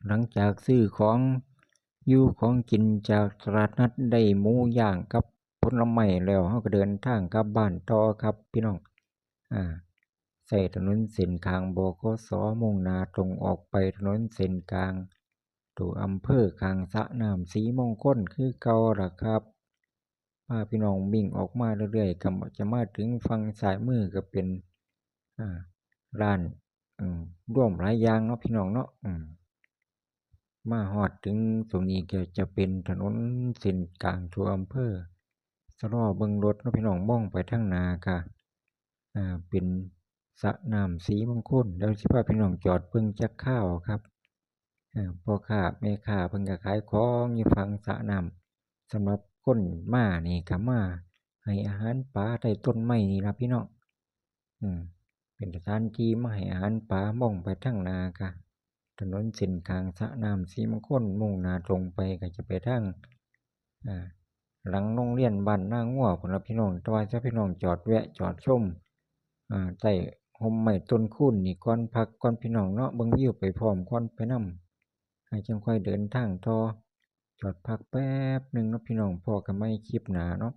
หลังจากซื้อของอยู่ของกินจากตลาดนัดได้หมูย่างกับผลไม้แล้วเราก็เดินทางกลับบ้านต่อครับพี่น้องใส่ถนนเส้นทางบขสมุ่งหน้าตรงออกไปถนนเส้นกลางตัวอำเภอข้างสระน้ำสีมงคลคือเก่าล่ะครับพาพี่น้องวิ่งออกมาเรื่อยๆก็จะมาถึงฝั่งซ้ายมือก็เป็นร้านร่วมหลายอย่างเนาะพี่น้องเนาะมาฮอดถึงตรงนี้ก็จะเป็นถนนเส้นกลางทั่วอำเภอสะล้อเบิ่งรถเนาะพี่น้องมองไปทางหน้าก็เป็นสระน้ำสีมงคลเดี๋ยวสิพาพี่น้องจอดเบิ่งจักคราวครับพ่อค้าแม่ค้าเพิ่นก็ขายของอยู่ฝั่งสระน้ำสำหรับคนมานี่ก็มาให้อาหารปลาใต้ต้นไม้นี่ล่ะพี่น้องเป็นสถานที่มาให้อาหารปลามองไปทางหน้าก็ถนนเส้นทางสระน้ำสีมงคลมุ่งหน้าตรงไปก็จะไปทางหลังโรงเรียนบ้านนางัวพุ่นล่ะพี่น้องแต่ว่าถ้าพี่น้องจอดแวะจอดชมใต้ร่มไม้ต้นคูนนี่ก่อนพักก่อนพี่น้องเนาะเบิ่งวิวไปพร้อมก่อนไปนำจังค่อยเดินทางต่อจอดพักแป๊บหนึ่งเนาะพี่น้องพอกันใหม่คลิปหน้าเนาะ